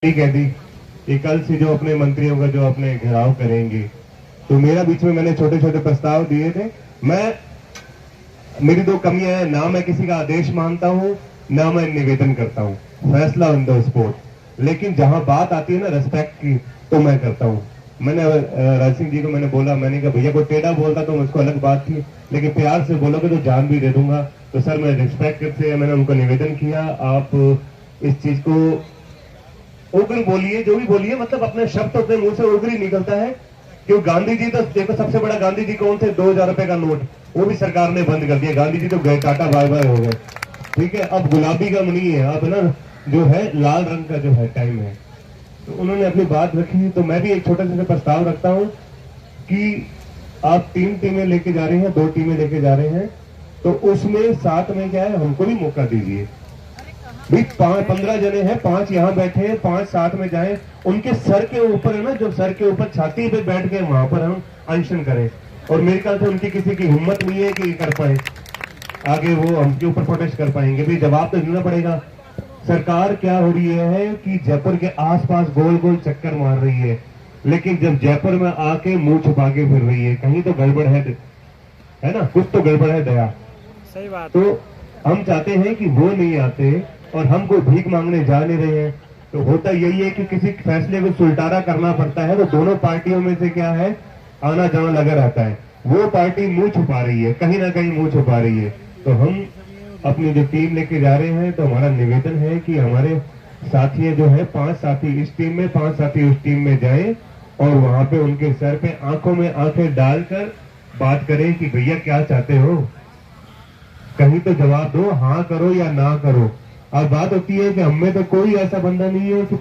कह दी कि कल से जो अपने मंत्रियों का जो अपने घेराव करेंगे, तो मेरा बीच में मैंने छोटे छोटे प्रस्ताव दिए थे। मेरी दो कमियां हैं, ना मैं किसी का आदेश मानता हूं, ना मैं निवेदन करता हूं, फैसला ऑन द स्पॉट। लेकिन जहां बात आती है ना रिस्पेक्ट की, तो मैं करता हूं। मैंने राज सिंह जी को मैंने बोला, मैंने कहा भैया को टेढ़ा बोलता तो उसको अलग बात थी, लेकिन प्यार से बोलोगे तो जान भी दे दूंगा। तो सर मैं रिस्पेक्ट से मैंने उनको निवेदन किया, आप इस चीज को उग्र बोलिए, जो भी बोलिए, मतलब अपने शब्द अपने मुंह से उग्र ही निकलता है। क्यों गांधी जी तो देखो, सबसे बड़ा गांधी जी कौन थे? 2000 रुपए का नोट, वो भी सरकार ने बंद कर दिया। गांधी जी तो गए, टाटा बाय बाय हो गए। ठीक है, अब गुलाबी का नहीं है, अब ना जो है लाल रंग का जो है टाइम है। तो उन्होंने अपनी बात रखी, तो मैं भी एक छोटा सा प्रस्ताव रखता हूं कि आप 3 टीमें लेके जा रहे हैं, 2 टीमें लेके जा रहे हैं, तो उसमें साथ में क्या है, हमको भी मौका दीजिए। भी 15 जने हैं, 5 यहाँ बैठे हैं, 5 साथ में जाएं, उनके सर के ऊपर है ना, जो सर के ऊपर छाती पे बैठ के वहां पर हम अनशन करें। और मेरे ख्याल से उनकी किसी की हिम्मत नहीं है कि कर पाए, आगे वो हमके ऊपर प्रोटेस्ट कर पाएंगे। भी जवाब तो देना पड़ेगा। सरकार क्या हो रही है कि जयपुर के आसपास गोल गोल चक्कर मार रही है, लेकिन जब जयपुर में आके मुंह छुपा के फिर रही है, कहीं तो गड़बड़ है ना, कुछ तो गड़बड़ है दया। सही बात। तो हम चाहते हैं कि वो नहीं आते और हम कोई भीख मांगने जा नहीं रहे हैं। तो होता यही है कि किसी फैसले को सुलटारा करना पड़ता है, तो दोनों पार्टियों में से क्या है, आना जाना लगा रहता है। वो पार्टी मुंह छुपा रही है, कहीं ना कहीं मुंह छुपा रही है। तो हम अपनी जो टीम लेके जा रहे हैं, तो हमारा निवेदन है कि हमारे साथी जो है, 5 साथी इस टीम में, 5 साथी उस टीम में जाए और वहां पे उनके सर पे आंखों में आंखें डालकर बात करें कि भैया क्या चाहते हो, कहीं तो जवाब दो, हाँ करो या ना करो। अब बात होती है कि हमें तो कोई ऐसा बंदा नहीं है कि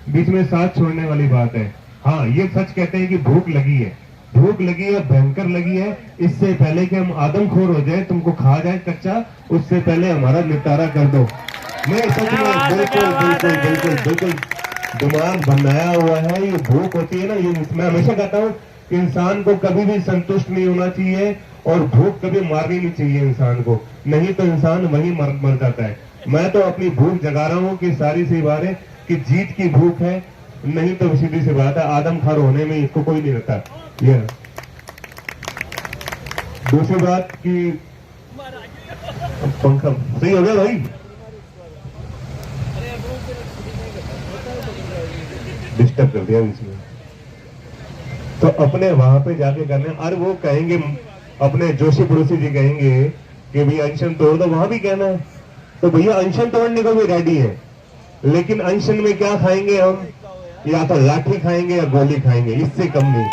बीच में साथ छोड़ने वाली बात है। हाँ, ये सच कहते हैं कि भूख लगी है, भूख लगी है, भयंकर लगी है। इससे पहले कि हम आदमखोर हो जाए, तुमको खा जाए कच्चा, उससे पहले हमारा निपटारा कर दो। मैं सच में बिल्कुल बिल्कुल बिल्कुल बिल्कुल दिमाग बनाया हुआ है। ये भूख होती है ना, ये मैं हमेशा कहता हूँ, इंसान को कभी भी संतुष्ट नहीं होना चाहिए और भूख कभी मारनी नहीं चाहिए इंसान को, नहीं तो इंसान वहीं मर जाता है। मैं तो अपनी भूख जगा रहा हूँ कि सारी सी बात है कि जीत की भूख है, नहीं तो सीधी सी बात है, आदमखोर होने में इसको कोई नहीं रहता। ये दूसरी बात कि पंखा सही हो गया भाई, डिस्टर्ब कर दिया इसमें। तो अपने वहां पे जाके करने, अरे वो कहेंगे, अपने जोशी पड़ोसी जी कहेंगे कि भैया अनशन तोड़ दो, वहां भी कहना है, तो भैया अनशन तोड़ने को भी रेडी है, लेकिन अनशन में क्या खाएंगे हम? या तो लाठी खाएंगे या गोली खाएंगे, इससे कम नहीं,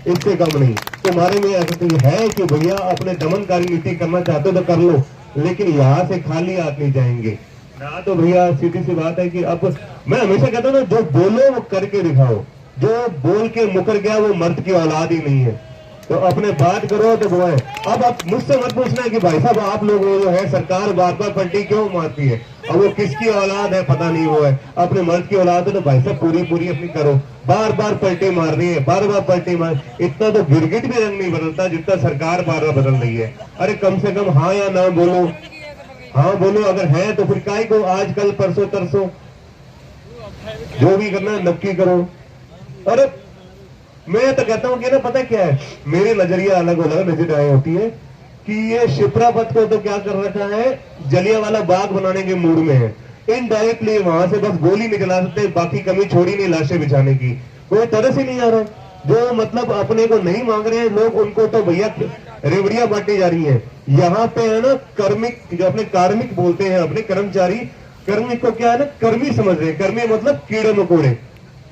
इससे कम नहीं। तुम्हारे में ऐसा है कि भैया अपने दमनकारी नीति करना चाहते हो तो कर लो, लेकिन यहाँ से खाली हाथ नहीं जाएंगे ना। तो भैया सीधी सी बात है कि अब मैं हमेशा कहता हूँ ना, जो बोलो वो करके दिखाओ, जो बोल के मुकर गया वो मर्द की औलाद ही नहीं है। तो अपने बात करो तो वो है। अब आप मुझसे मत पूछना है कि भाई साहब आप लोग जो है सरकार बार बार पलटी क्यों मारती है, अब वो किसकी औलाद है पता नहीं, वो है अपने मर्द की औलाद है, तो भाई साहब पूरी अपनी करो। बार बार पलटी मार रही है, बार बार पलटी मार, इतना तो गिरगिट भी रंग नहीं बदलता जितना सरकार बार बार बदल रही है। अरे कम से कम हाँ या ना बोलो, हाँ बोलो, अगर है तो फिर काय को आजकल परसों तरसों जो भी करना नक्की करो। अरे मैं तो कहता हूं कि ना, पता क्या है, मेरी नजरिया अलग अलग नजरियाएं होती है कि ये शिप्रापत को तो क्या कर रखा है, जलियांवाला बाग बनाने के मूड में है। इनडायरेक्टली वहां से बस गोली निकला सकते, बाकी कमी छोड़ी नहीं लाशें बिछाने की, कोई तरस ही नहीं आ रहा। जो मतलब अपने को नहीं मांग रहे हैं लोग, उनको तो भैया रेवड़ियां बांटी जा रही है। यहाँ पे है ना कर्मिक, जो अपने कार्मिक बोलते हैं, अपने कर्मचारी, कर्मिक को क्या है ना, कर्मी समझ रहे हैं। कर्मी मतलब कीड़े मकोड़े,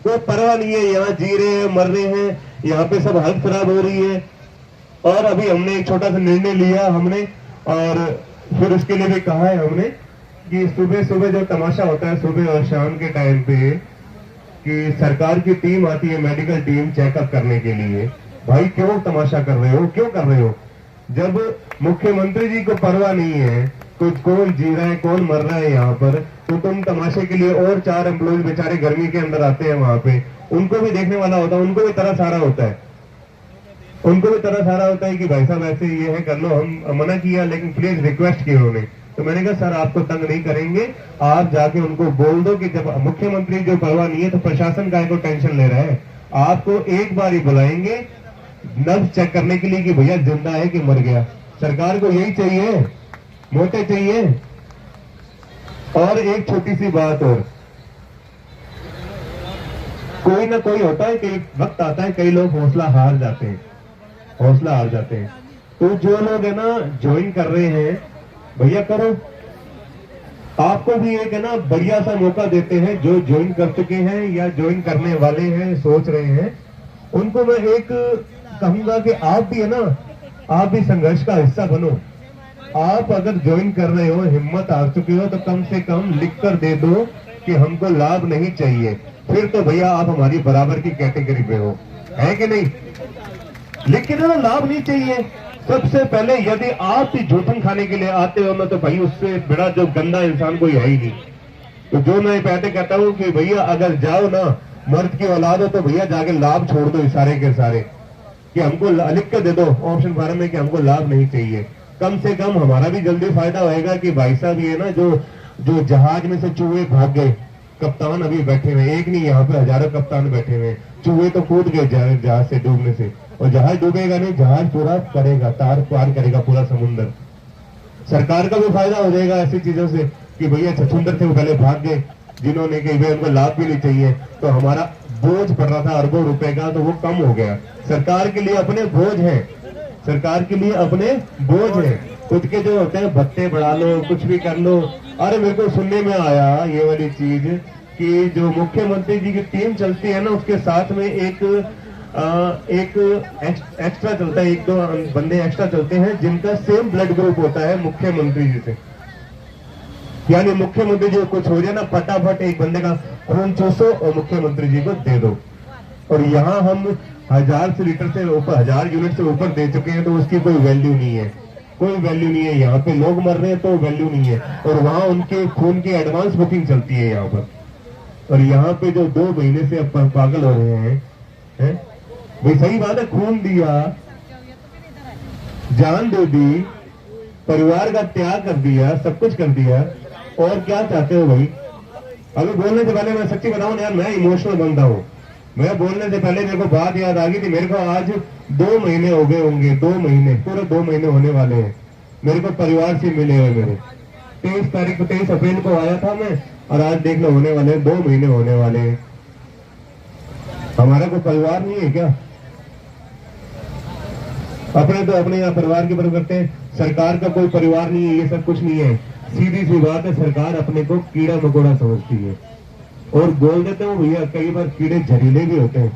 कोई परवाह नहीं है, यहाँ जी रहे हैं, मर रहे हैं, यहाँ पे सब हालत खराब हो रही है। और अभी हमने एक छोटा सा निर्णय लिया हमने, और फिर उसके लिए भी कहा है हमने कि सुबह सुबह जो तमाशा होता है सुबह और शाम के टाइम पे, कि सरकार की टीम आती है, मेडिकल टीम चेकअप करने के लिए। भाई क्यों तमाशा कर रहे हो, क्यों कर रहे हो? जब मुख्यमंत्री जी को परवाह नहीं है तो कौन जी रहा है कौन मर रहा है यहाँ पर, तो तुम तमाशे के लिए और 4 एम्प्लॉयज बेचारे गर्मी के अंदर आते हैं वहां पे, उनको भी देखने वाला होता है, उनको भी तरस आ रहा होता है, उनको भी तरस आ रहा होता है कि भाई साहब ऐसे ये है कर लो। हम मना किया, लेकिन प्लीज रिक्वेस्ट की उन्होंने तो मैंने कहा सर आपको तंग नहीं करेंगे, आप जाके उनको बोल दो कि जब मुख्यमंत्री जो परवाह नहीं है तो प्रशासन काय को टेंशन ले रहा है, आपको एक बार ही बुलाएंगे नब्ज चेक करने के लिए कि भैया जिंदा है कि मर गया। सरकार को यही चाहिए, मोटे चाहिए। और एक छोटी सी बात और, कोई ना कोई होता है कि वक्त आता है कई लोग हौसला हार जाते हैं, हौसला हार जाते हैं। तो जो लोग है ना ज्वाइन कर रहे हैं, भैया करो, आपको भी एक है ना बढ़िया सा मौका देते हैं। जो ज्वाइन कर चुके हैं या ज्वाइन करने वाले हैं, सोच रहे हैं, उनको मैं एक कहूंगा कि आप भी है ना, आप भी संघर्ष का हिस्सा बनो। आप अगर ज्वाइन कर रहे हो, हिम्मत हार चुके हो, तो कम से कम लिख कर दे दो कि हमको लाभ नहीं चाहिए। फिर तो भैया आप हमारी बराबर की कैटेगरी पे हो, है कि नहीं? लिख के ना लाभ नहीं चाहिए। सबसे पहले यदि आप भी जूठन खाने के लिए आते हो ना, तो भाई उससे बड़ा जो गंदा इंसान कोई है ही नहीं। तो जो मैं पहले कहता हूं कि भैया अगर जाओ ना, मर्द की औलाद हो तो भैया जाके लाभ छोड़ दो सारे के सारे, कि हमको लिख कर दे दो ऑप्शन फॉर्म में कि हमको लाभ नहीं चाहिए। कम से कम हमारा भी जल्दी फायदा होएगा कि भाई साहब ये ना जो जहाज में से चूहे भाग गए, कप्तान अभी बैठे हुए, एक नहीं यहाँ पे हजारों कप्तान बैठे हुए, चूहे तो कूद गए जहाज से डूबने से, और जहाज डूबेगा नहीं, जहाज पूरा करेगा, तार पार करेगा पूरा समुद्र। सरकार का भी फायदा हो जाएगा ऐसी चीजों से कि भैया छछूंदर थे वो पहले भाग गए, जिन्होंने कही भाई उनको लाभ भी नहीं चाहिए, तो हमारा बोझ पड़ रहा था अरबों रुपए का, तो वो कम हो गया। सरकार के लिए अपने बोझ है, सरकार के लिए अपने बोझ है। खुद के जो होते हैं भत्ते बढ़ा लो, कुछ भी कर लो। अरे मेरे को सुनने में आया ये वाली चीज कि जो मुख्यमंत्री जी की टीम चलती है ना, उसके साथ में एक एक्स्ट्रा चलता है, एक दो बंदे एक्स्ट्रा चलते हैं जिनका सेम ब्लड ग्रुप होता है मुख्यमंत्री जी से। यानी मुख्यमंत्री जी को कुछ हो जाए ना, फटाफट एक बंदे का खून चूसो और मुख्यमंत्री जी को दे दो। और यहाँ हम 1000 लीटर से ऊपर, 1000 यूनिट से ऊपर दे चुके हैं, तो उसकी कोई वैल्यू नहीं है, कोई वैल्यू नहीं है। यहाँ पे लोग मर रहे हैं तो वैल्यू नहीं है, और वहां उनके खून की एडवांस बुकिंग चलती है यहाँ पर। और यहाँ पे जो 2 महीने से अब पागल हो रहे हैं, भाई सही बात है, खून दिया, जान दे दी, परिवार का त्याग कर दिया, सब कुछ कर दिया, और क्या चाहते हो भाई? अभी बोलने से पहले मैं सच्ची बताऊं यार, मैं इमोशनल बनता हूँ। मैं बोलने से पहले मेरे को बात याद आ गई थी। मेरे को आज 2 महीने हो गए होंगे, 2 महीने, पूरे 2 महीने होने वाले हैं मेरे को परिवार से मिले हुए। मेरे 23 तारीख को, 23 अप्रैल को आया था मैं, और आज देख लो होने वाले 2 महीने होने वाले हैं। हमारा कोई परिवार नहीं है क्या? अपने तो अपने यहाँ परिवार की बात करते हैं, सरकार का कोई परिवार नहीं है, ये सब कुछ नहीं है। सीधी सी बात है, सरकार अपने को कीड़ा मकोड़ा समझती है और बोल देते हो भैया। कई बार कीड़े जहरीले भी होते हैं।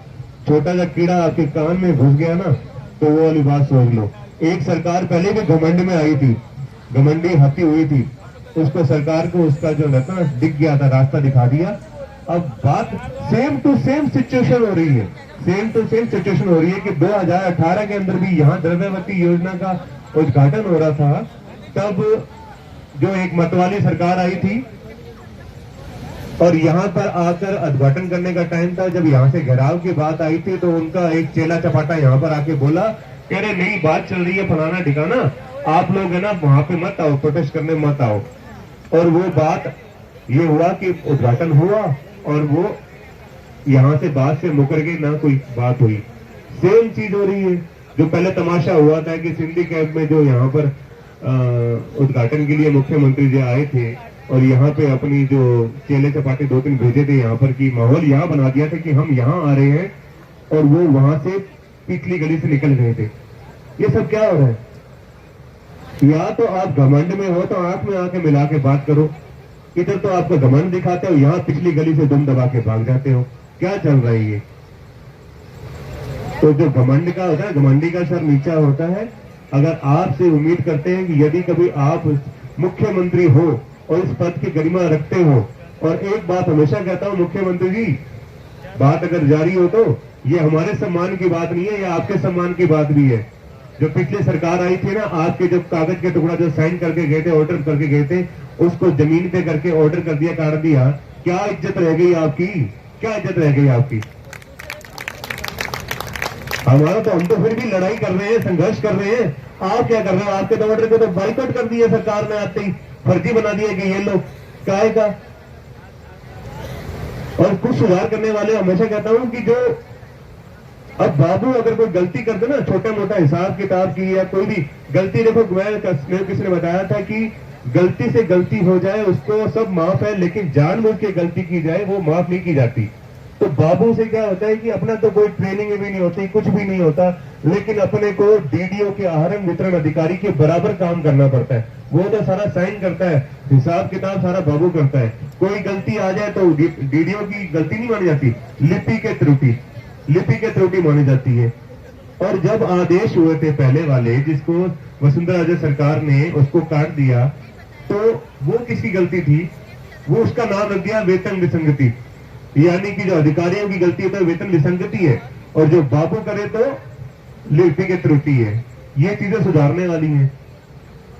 छोटा सा कीड़ा आपके कान में घुस गया ना, तो वो वाली बात सोच लो। एक सरकार पहले भी घमंड में आई थी, घमंडी हती हुई थी, उसको सरकार को उसका जो रहता ना दिख गया था, रास्ता दिखा दिया। अब बात सेम टू सेम सिचुएशन हो रही है, सेम टू सेम सिचुएशन हो रही है कि 2018 के अंदर भी यहाँ द्रव्यवती योजना का उद्घाटन हो रहा था। तब जो एक मतवाली सरकार आई थी और यहाँ पर आकर उद्घाटन करने का टाइम था, जब यहाँ से घेराव की बात आई थी, तो उनका एक चेला चपाटा यहाँ पर आके बोला, कह रहे नई बात चल रही है फलाना ठिकाना, आप लोग है ना वहां पे मत आओ, प्रोटेस्ट करने मत आओ। और वो बात ये हुआ कि उद्घाटन हुआ और वो यहाँ से बात से मुकर गई, ना कोई बात हुई। सेम चीज हो रही है। जो पहले तमाशा हुआ था कि सिंधी कैंप में जो यहाँ पर उद्घाटन के लिए मुख्यमंत्री जी आए थे और यहाँ पे अपनी जो चेले चपाटे 2-3 भेजे थे यहाँ पर, की माहौल यहाँ बना दिया था कि हम यहाँ आ रहे हैं, और वो वहां से पिछली गली से निकल गए थे। ये सब क्या हो रहा है? या तो आप घमंड में हो तो आंख में आके मिला के बात करो, इधर तो आपको घमंड दिखाते हो, यहाँ पिछली गली से दुम दबा के भाग जाते हो। क्या चल रहा है ये? तो जो घमंड का होता है, घमंडी का सर नीचा होता है। अगर आपसे उम्मीद करते हैं कि यदि कभी आप मुख्यमंत्री हो और इस पद की गरिमा रखते हो, और एक बात हमेशा कहता हूं मुख्यमंत्री जी, बात अगर जारी हो तो ये हमारे सम्मान की बात नहीं है, ये आपके सम्मान की बात भी है। जो पिछली सरकार आई थी ना, आपके जो कागज के टुकड़ा जो साइन करके गए थे, ऑर्डर करके गए थे, उसको जमीन पे करके ऑर्डर कर दिया, काट दिया। क्या इज्जत रह गई आपकी? क्या इज्जत रह गई आपकी? हमारा तो, हम तो फिर भी लड़ाई कर रहे हैं, संघर्ष कर रहे हैं। आप क्या कर रहे हो? आपके तो ऑर्डर को तो बाइकआउट कर दिया सरकार ने आते ही। फर्जी बना दिया कि ये लो काय का। और कुछ सुधार करने वाले हमेशा कहता हूं कि जो अब बाबू अगर कोई गलती करते ना, छोटा मोटा हिसाब किताब की या कोई भी गलती, देखो मैं किसी ने बताया था कि गलती से गलती हो जाए उसको सब माफ है, लेकिन जानबूझ के गलती की जाए वो माफ नहीं की जाती। तो बाबू से क्या होता है कि अपना तो कोई ट्रेनिंग भी नहीं होती, कुछ भी नहीं होता, लेकिन अपने को डीडीओ के आहरण वितरण अधिकारी के बराबर काम करना पड़ता है। वो तो सारा साइन करता है, हिसाब किताब सारा बाबू करता है। कोई गलती आ जाए तो डीडीओ की गलती नहीं मानी जाती, लिपि के त्रुटि मानी जाती है। और जब आदेश हुए थे पहले वाले, जिसको वसुंधरा राजे सरकार ने उसको काट दिया, तो वो किसकी गलती थी? वो उसका नाम रख दिया वेतन विसंगति, यानी कि जो अधिकारियों की गलती है तो वेतन विसंगति है, और जो बाबू करे तो लिपि के त्रुटि है। ये चीजें सुधारने वाली हैं।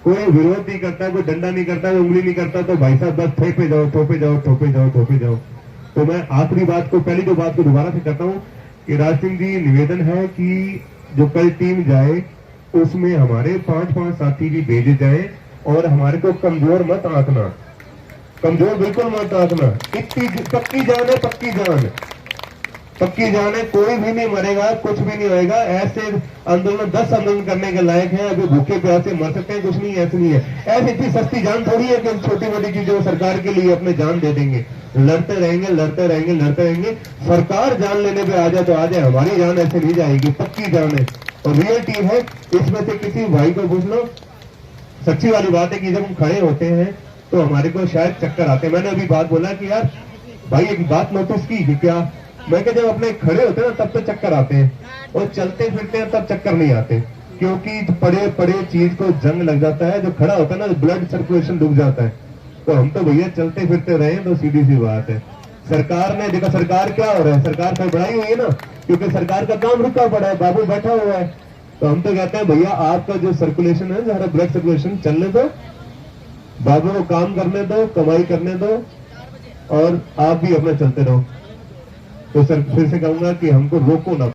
कोई विरोध नहीं करता, कोई डंडा नहीं करता, कोई उंगली नहीं करता, तो भाई साहब बस थोपे जाओ थोपे जाओ थोपे जाओ थोपे जाओ। तो मैं आखिरी बात को, पहली जो बात को दोबारा से कहता हूं कि राज सिंह जी, निवेदन है कि जो कल टीम जाए उसमें हमारे 5-5 साथी भी भेजे जाए, और हमारे को कमजोर मत आंकना, कमजोर बिल्कुल मत आंकना। इतनी पक्की जान है, पक्की जान है, कोई भी नहीं मरेगा, कुछ भी नहीं होएगा। ऐसे आंदोलन 10 आंदोलन करने के लायक है, अभी भूखे प्यासे मर सकते हैं, कुछ नहीं, ऐसे नहीं है। ऐसी इतनी सस्ती जान थोड़ी है कि छोटी मोटी चीजों सरकार के लिए अपने जान दे देंगे। लड़ते रहेंगे। सरकार जान लेने पे आ जाए तो आ जाए, हमारी जान ऐसे नहीं जाएगी, पक्की जान है। और रियल टीम है। इसमें से किसी भाई को पूछ लो, सच्ची वाली बात है कि जब हम खड़े होते हैं तो हमारे को शायद चक्कर आते हैं। मैंने अभी बात बोला कि यार भाई एक बात नोटिस की कि क्या, मैं क्या जब अपने खड़े होते हैं ना तब तो चक्कर आते हैं, और चलते फिरते हैं तब चक्कर नहीं आते, क्योंकि पड़े चीज को जंग लग जाता है। जो खड़ा होता है ना, ब्लड सर्कुलेशन रुक जाता है। तो हम तो भैया चलते फिरते रहे, तो सीधी सी बात है। सरकार ने देखा, सरकार क्या हो रहा है, सरकार कहीं बढ़ाई हुई है ना, क्योंकि सरकार का काम रुका पड़ा है, बाबू बैठा हुआ है। तो हम तो कहते हैं भैया आपका जो सर्कुलेशन है, सारा ब्लड सर्कुलेशन चलने दो, बाबू को काम करने दो, कमाई करने दो, और आप भी अपना चलते रहो। तो सर फिर से कहूंगा कि हमको रोको ना।